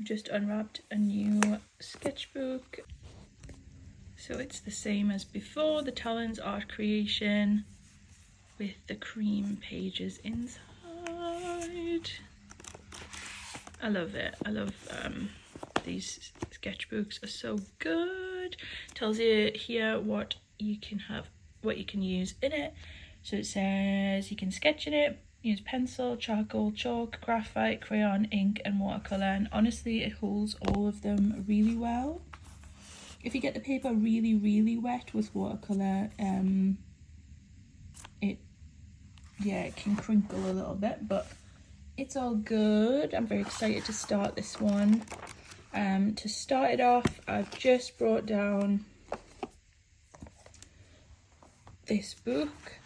I've just unwrapped a new sketchbook. So it's the same as before, the Talons Art Creation with the cream pages inside. I love it. I love these sketchbooks are so good. Tells you here what you can have, what you can use in it. So it says you can sketch in it, use pencil, charcoal, chalk, graphite, crayon, ink and watercolour, and honestly it holds all of them really well. If you get the paper really wet with watercolour, it can crinkle a little bit, but it's all good. I'm very excited to start this one. To start it off, I've just brought down this book.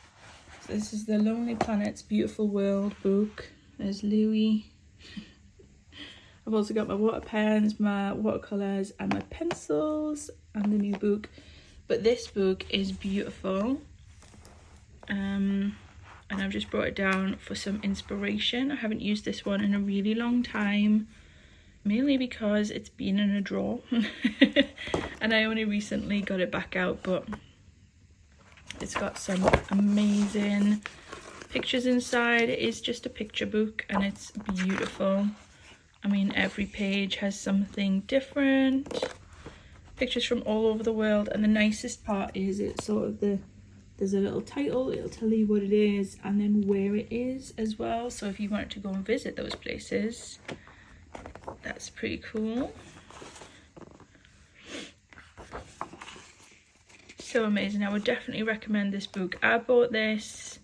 So this is the Lonely Planet's Beautiful World book. There's Louis. I've also got my water pens, my watercolours and my pencils and the new book. But this book is beautiful. And I've just brought it down for some inspiration. I haven't used this one in a really long time, mainly because it's been in a drawer. And I only recently got it back out, but it's got some amazing pictures inside. It is just a picture book and it's beautiful. I mean, every page has something different. Pictures from all over the world, and the nicest part is it's sort of there's a little title, it'll tell you what it is and then where it is as well. So if you wanted to go and visit those places, that's pretty cool. So amazing. I would definitely recommend this book. I bought this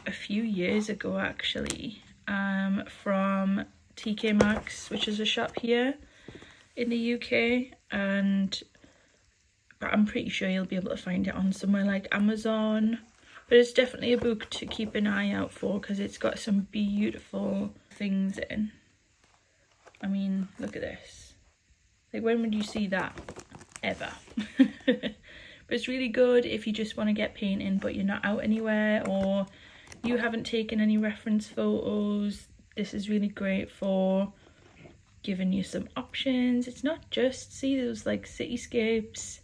a few years ago actually, from TK Maxx, which is a shop here in the UK, but I'm pretty sure you'll be able to find it on somewhere like Amazon. But it's definitely a book to keep an eye out for because it's got some beautiful things in. I mean, look at this. Like, when would you see that? Ever. But it's really good if you just want to get painting but you're not out anywhere, or you haven't taken any reference photos. This is really great for giving you some options. It's not just, see, those like cityscapes,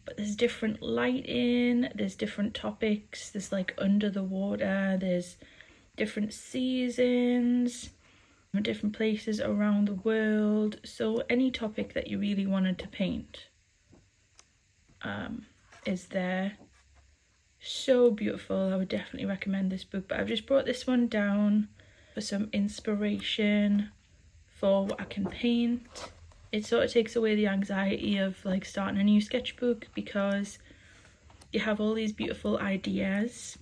but there's different lighting, there's different topics, there's like under the water, there's different seasons, different places around the world. So any topic that you really wanted to paint is there. So beautiful. I would definitely recommend this book, but I've just brought this one down for some inspiration for what I can paint. It sort of takes away the anxiety of like starting a new sketchbook because you have all these beautiful ideas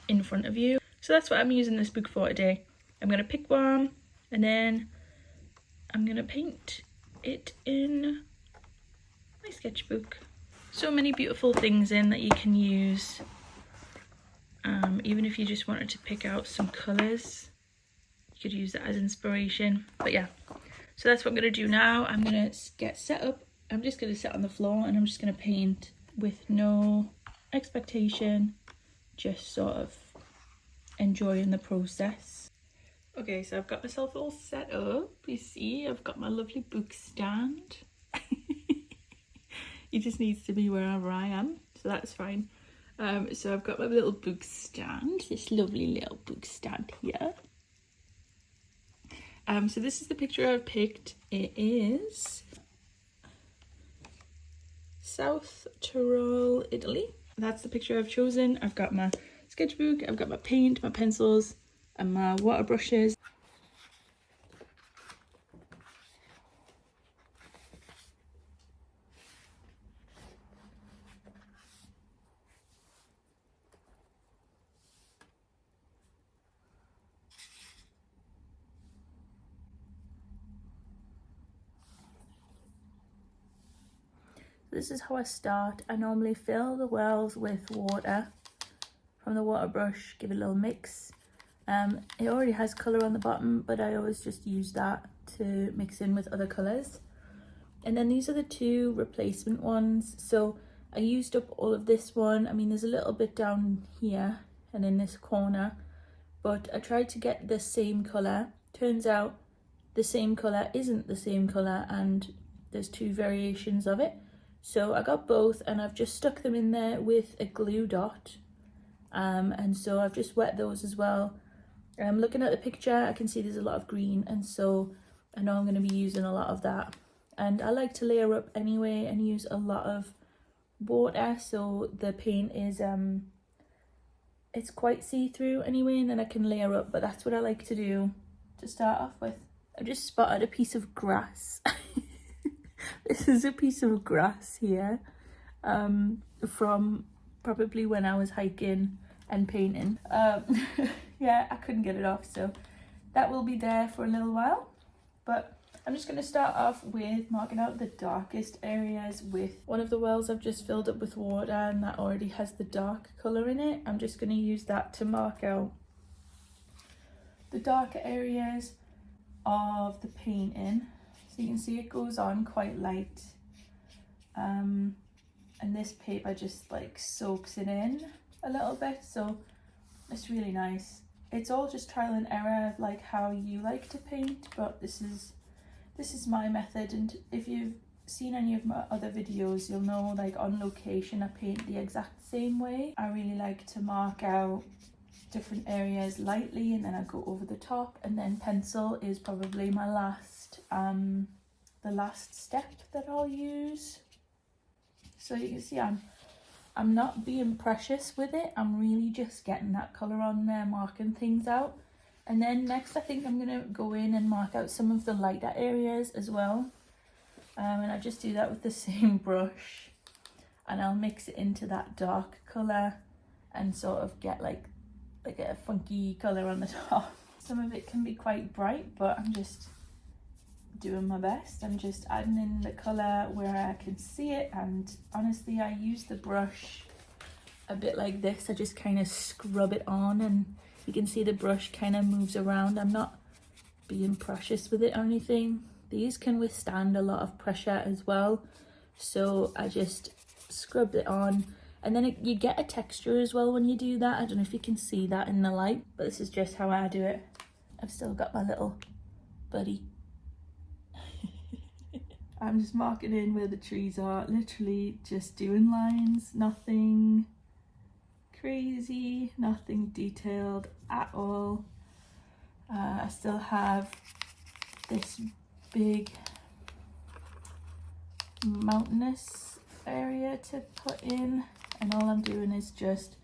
in front of you. So that's what I'm using this book for today. I'm going to pick one and then I'm going to paint it in my sketchbook. So many beautiful things in that you can use. Even if you just wanted to pick out some colours, you could use that as inspiration. But yeah, so that's what I'm going to do now. I'm going to get set up. I'm just going to sit on the floor and I'm just going to paint with no expectation, just sort of enjoying the process. Okay, so I've got myself all set up. You see, I've got my lovely book stand. It just needs to be wherever I am, so that's fine. So I've got my little book stand, this lovely little book stand here. So this is the picture I've picked. It is South Tyrol, Italy. That's the picture I've chosen. I've got my sketchbook, I've got my paint, my pencils and my water brushes. This is how I start. I normally fill the wells with water from the water brush, give it a little mix. It already has colour on the bottom, but I always just use that to mix in with other colours. And then these are the two replacement ones. So I used up all of this one. I mean, there's a little bit down here and in this corner, but I tried to get the same colour. Turns out the same colour isn't the same colour, and there's two variations of it. So I got both, and I've just stuck them in there with a glue dot, and so I've just wet those as well. Looking at the picture, I can see there's a lot of green, and so I know I'm going to be using a lot of that. And I like to layer up anyway and use a lot of water, so the paint is it's quite see-through anyway, and then I can layer up. But that's what I like to do to start off with. I just spotted a piece of grass. This is a piece of grass here, from probably when I was hiking and painting. Yeah, I couldn't get it off, so that will be there for a little while. But I'm just going to start off with marking out the darkest areas with one of the wells I've just filled up with water, and that already has the dark colour in it. I'm just going to use that to mark out the darker areas of the painting. So you can see it goes on quite light, and this paper just like soaks it in a little bit, so it's really nice. It's all just trial and error of like how you like to paint, but this is my method. And if you've seen any of my other videos, you'll know like on location I paint the exact same way. I really like to mark out different areas lightly, and then I go over the top, and then pencil is probably my last the last step that I'll use. So you can see I'm not being precious with it. I'm really just getting that colour on there, marking things out. And then next I think I'm going to go in and mark out some of the lighter areas as well. And I just do that with the same brush, and I'll mix it into that dark colour and sort of get like a funky colour on the top. Some of it can be quite bright, but I'm just doing my best. I'm just adding in the colour where I can see it, and honestly I use the brush a bit like this. I just kind of scrub it on, and you can see the brush kind of moves around. I'm not being precious with it or anything. These can withstand a lot of pressure as well, so I just scrubbed it on. And then you get a texture as well when you do that. I don't know if you can see that in the light, but this is just how I do it. I've still got my little buddy. I'm just marking in where the trees are, literally just doing lines, nothing crazy, nothing detailed at all. I still have this big mountainous area to put in, and all I'm doing is just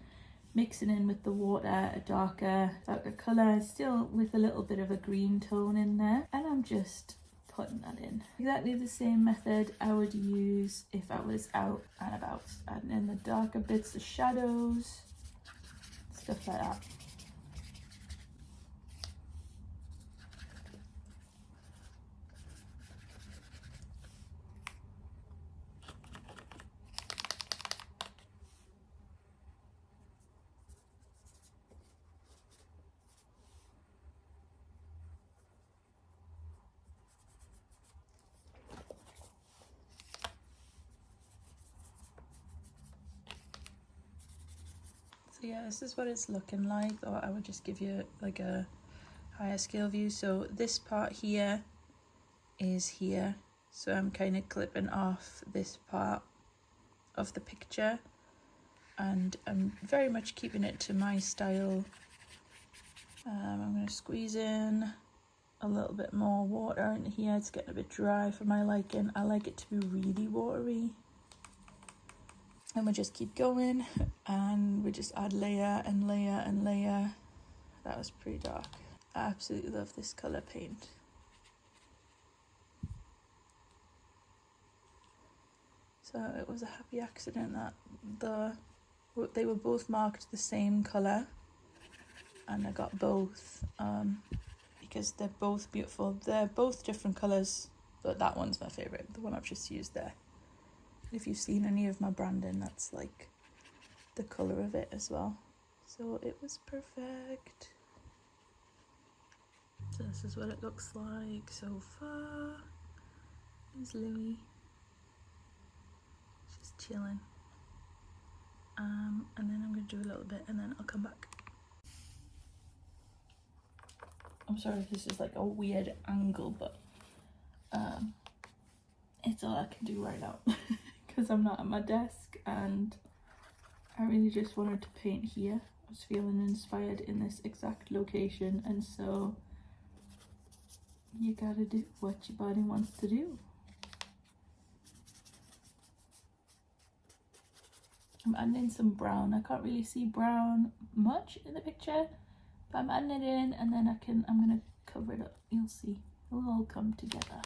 mixing in with the water a darker colour, still with a little bit of a green tone in there, and I'm just putting that in. Exactly the same method I would use if I was out and about, adding in the darker bits, the shadows, stuff like that. So yeah, this is what it's looking like, or I would just give you like a higher scale view. So this part here is here, so I'm kind of clipping off this part of the picture, and I'm very much keeping it to my style. I'm going to squeeze in a little bit more water in here. It's getting a bit dry for my liking. I like it to be really watery. And we just keep going, and we just add layer and layer and layer. That was pretty dark. I absolutely love this colour paint. So it was a happy accident that they were both marked the same colour, and I got both because they're both beautiful. They're both different colours, but that one's my favourite, the one I've just used there. If you've seen any of my branding, that's like the colour of it as well. So it was perfect. So this is what it looks like so far. There's Louie. She's chilling. And then I'm going to do a little bit, and then I'll come back. I'm sorry if this is like a weird angle, but it's all I can do right now because I'm not at my desk and I really just wanted to paint here. I was feeling inspired in this exact location, and so you gotta do what your body wants to do. I'm adding in some brown. I can't really see brown much in the picture, but I'm adding it in, and then I'm gonna cover it up. You'll see, it'll all come together.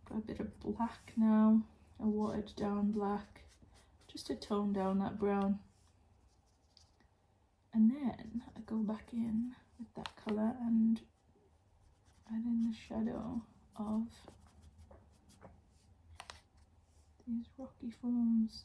Got a bit of black now, a watered down black, just to tone down that brown. And then I go back in with that colour and add in the shadow of these rocky forms.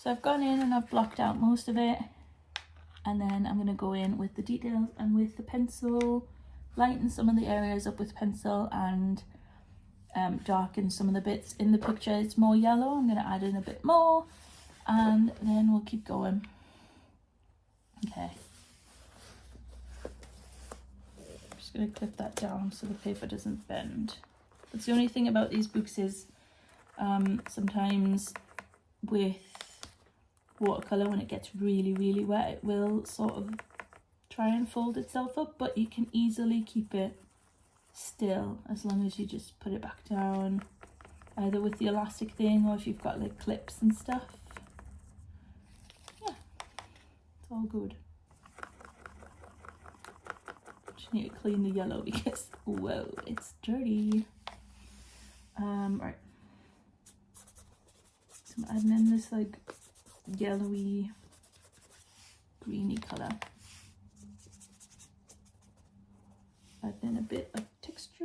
So I've gone in and I've blocked out most of it, and then I'm going to go in with the details and with the pencil, lighten some of the areas up with pencil, and darken some of the bits in the picture. It's more yellow. I'm going to add in a bit more, and then we'll keep going. Okay. I'm just going to clip that down so the paper doesn't bend. That's the only thing about these books is sometimes with watercolour, when it gets really, really wet, it will sort of try and fold itself up, but you can easily keep it still as long as you just put it back down, either with the elastic thing or if you've got like clips and stuff. Yeah, it's all good. Just need to clean the yellow because whoa, it's dirty. Right, so I'm adding in this like yellowy greeny colour. Add in a bit of texture.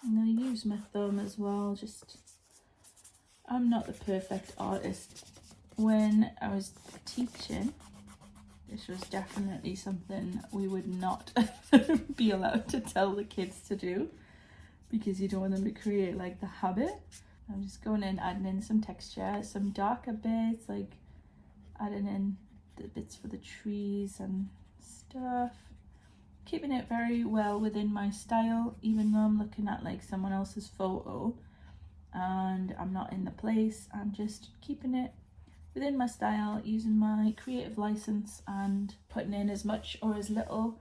I'm going to use my thumb as well. Just, I'm not the perfect artist. When I was teaching, this was definitely something we would not be allowed to tell the kids to do, because you don't want them to create like the habit. I'm just going in, adding in some texture, some darker bits, like adding in the bits for the trees and stuff. Keeping it very well within my style, even though I'm looking at like someone else's photo and I'm not in the place. I'm just keeping it within my style, using my creative license and putting in as much or as little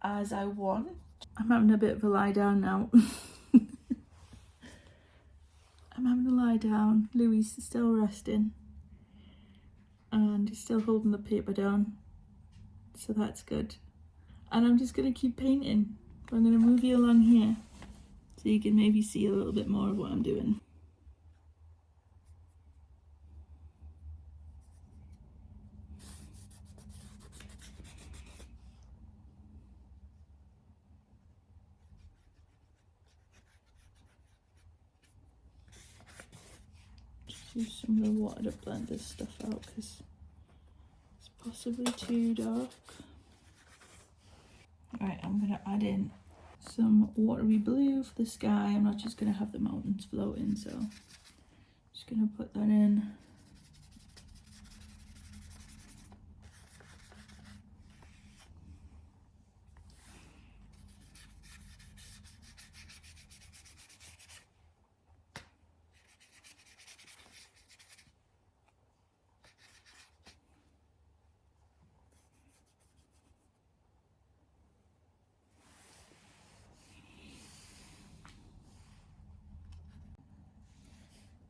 as I want. I'm having a bit of a lie down now. I'm having a lie down. Louis is still resting and he's still holding the paper down, so that's good. And I'm just going to keep painting. I'm going to move you along here so you can maybe see a little bit more of what I'm doing. Use some of the water to blend this stuff out because it's possibly too dark. Right, I'm going to add in some watery blue for the sky. I'm not just going to have the mountains floating, so I'm just going to put that in.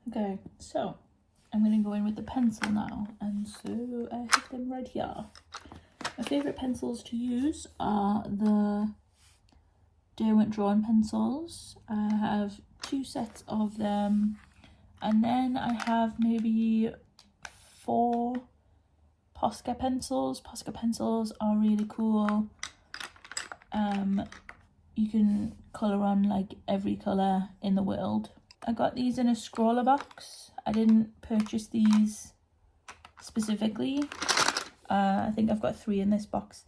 Okay, so I'm going to go in with the pencil now, and so I have them right here. My favourite pencils to use are the Derwent drawing pencils. I have 2 sets of them, and then I have maybe 4 Posca pencils. Posca pencils are really cool. You can colour on like every colour in the world. I got these in a scroller box. I didn't purchase these specifically. I think I've got 3 in this box.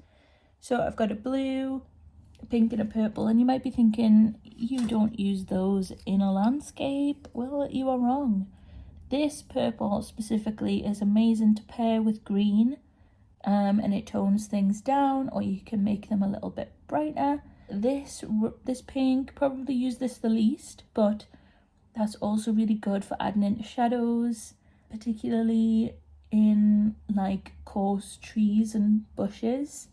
So I've got a blue, a pink and a purple, and you might be thinking, you don't use those in a landscape. Well, you are wrong. This purple specifically is amazing to pair with green, and it tones things down, or you can make them a little bit brighter. This pink, probably use this the least, but that's also really good for adding in shadows, particularly in like coarse trees and bushes.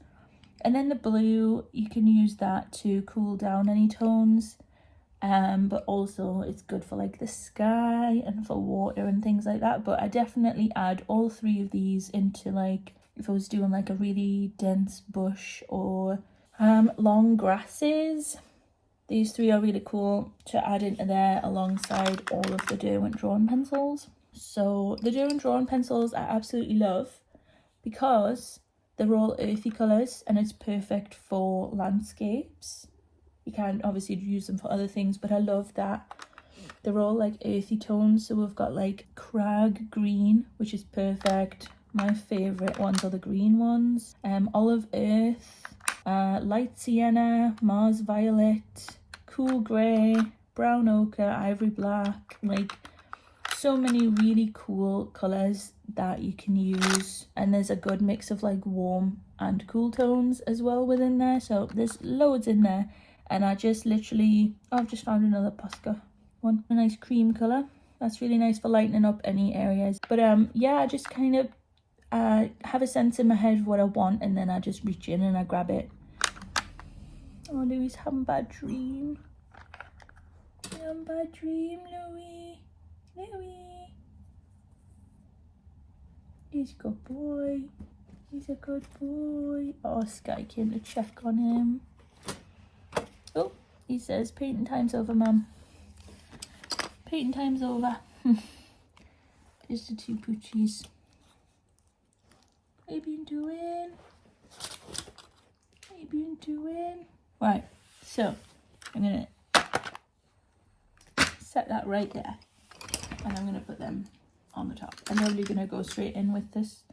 And then the blue, you can use that to cool down any tones, but also it's good for like the sky and for water and things like that. But I definitely add all 3 of these into, like, if I was doing like a really dense bush or long grasses. These 3 are really cool to add into there alongside all of the Derwent drawing pencils. So the Derwent drawing pencils I absolutely love because they're all earthy colours and it's perfect for landscapes. You can obviously use them for other things, but I love that They're all like earthy tones, so we've got like crag green, which is perfect. My favourite ones are the green ones. Olive earth, light sienna, Mars violet, cool grey, brown ochre, ivory black. Like, so many really cool colours that you can use, and there's a good mix of like warm and cool tones as well within there, so there's loads in there. And I just literally, oh, I've just found another Posca one, a nice cream colour. That's really nice for lightening up any areas. But yeah, I just kind of have a sense in my head of what I want, and then I just reach in and I grab it. Oh, Louis having a bad dream. You having a bad dream, Louis? Louis. He's a good boy. He's a good boy. Oh, Sky came to check on him. Oh, he says painting time's over, Mum. Painting time's over. There's the two poochies. What have you been doing? What have you been doing? Right, so I'm gonna set that right there, and I'm gonna put them on the top. I'm probably gonna go straight in with this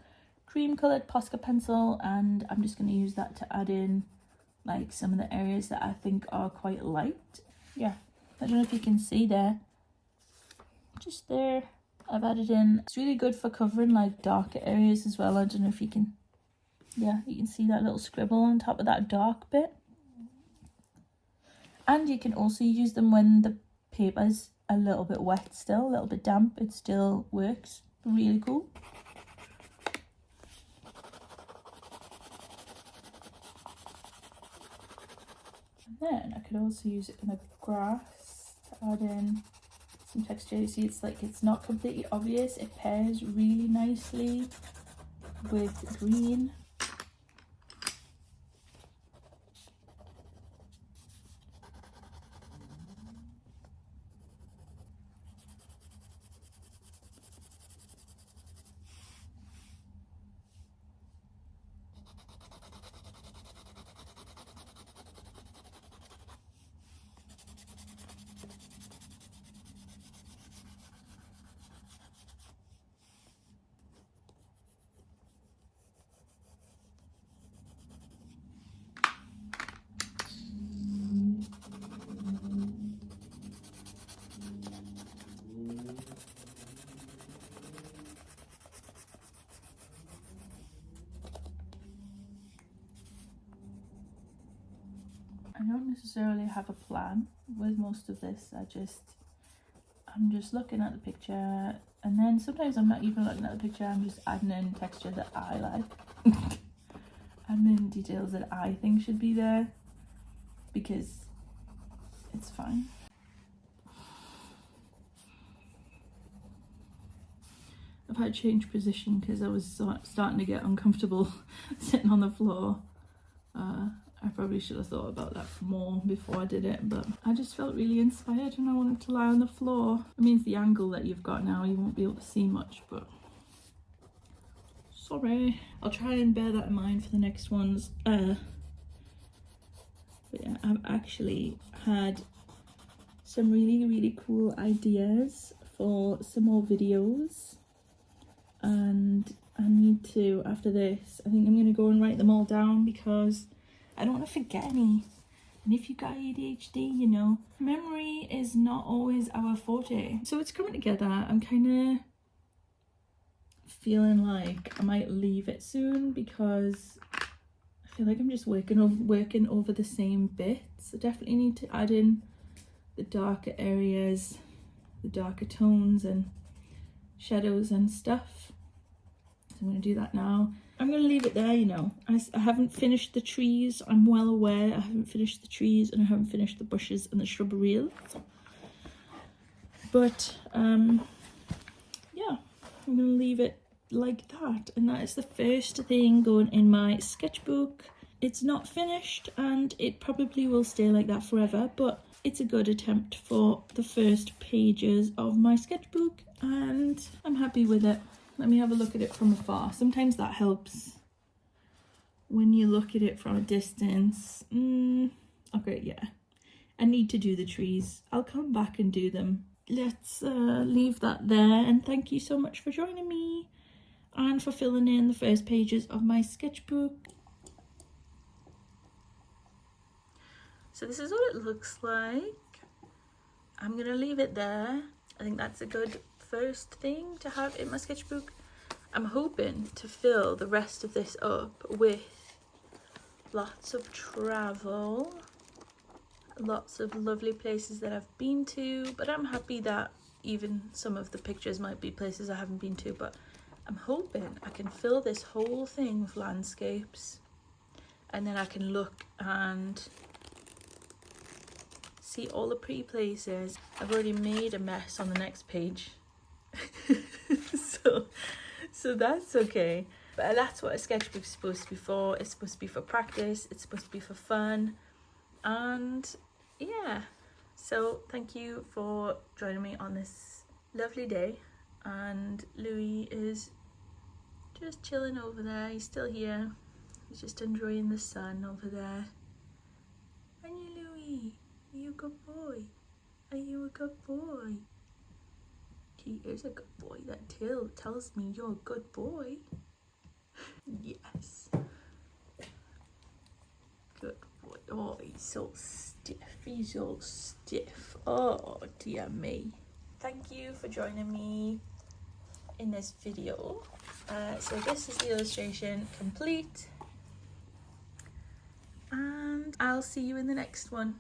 cream coloured Posca pencil, and I'm just gonna use that to add in like some of the areas that I think are quite light. Yeah, I don't know if you can see there, just there I've added in. It's really good for covering like darker areas as well. I don't know if you can, yeah, you can see that little scribble on top of that dark bit. And you can also use them when the paper's a little bit wet still, a little bit damp. It still works. Really cool. And then I could also use it in the grass to add in some texture. You see, it's like, it's not completely obvious. It pairs really nicely with green. I don't necessarily have a plan with most of this. I'm just looking at the picture, and then sometimes I'm not even looking at the picture. I'm just adding in texture that I like, adding in details that I think should be there, because it's fine. I've had to change position because I was starting to get uncomfortable sitting on the floor. I probably should have thought about that more before I did it, but I just felt really inspired and I wanted to lie on the floor. It means the angle that you've got now, you won't be able to see much, but sorry. I'll try and bear that in mind for the next ones. But yeah, I've actually had some really cool ideas for some more videos, and I need to, after this, I think I'm going to go and write them all down because I don't want to forget any. And if you've got ADHD, you know, memory is not always our forte. So it's coming together. I'm kind of feeling like I might leave it soon because I feel like I'm just working over the same bits. I definitely need to add in the darker areas, the darker tones and shadows and stuff. So I'm going to do that now. I'm going to leave it there, you know. I haven't finished the trees. I'm well aware I haven't finished the trees and I haven't finished the bushes and the shrubberies. But, yeah, I'm going to leave it like that. And that is the first thing going in my sketchbook. It's not finished and it probably will stay like that forever, but it's a good attempt for the first pages of my sketchbook and I'm happy with it. Let me have a look at it from afar. Sometimes that helps when you look at it from a distance. Okay, yeah. I need to do the trees. I'll come back and do them let's leave that there, and thank you so much for joining me and for filling in the first pages of my sketchbook. So this is what it looks like. I'm gonna leave it there. I think that's a good first thing to have in my sketchbook. I'm hoping to fill the rest of this up with lots of travel, lots of lovely places that I've been to, but I'm happy that even some of the pictures might be places I haven't been to, but I'm hoping I can fill this whole thing with landscapes, and then I can look and see all the pretty places. I've already made a mess on the next page. so that's okay, but that's what a sketchbook's supposed to be for. It's supposed to be for practice, it's supposed to be for fun, and yeah. So thank you for joining me on this lovely day, and Louis is just chilling over there. He's still here, he's just enjoying the sun over there. And you, Louis, are you a good boy? Are you a good boy? He is a good boy. That tail tells me you're a good boy. Yes. Good boy. Oh, he's so stiff. He's all stiff. Oh, dear me. Thank you for joining me in this video. So this is the illustration complete. And I'll see you in the next one.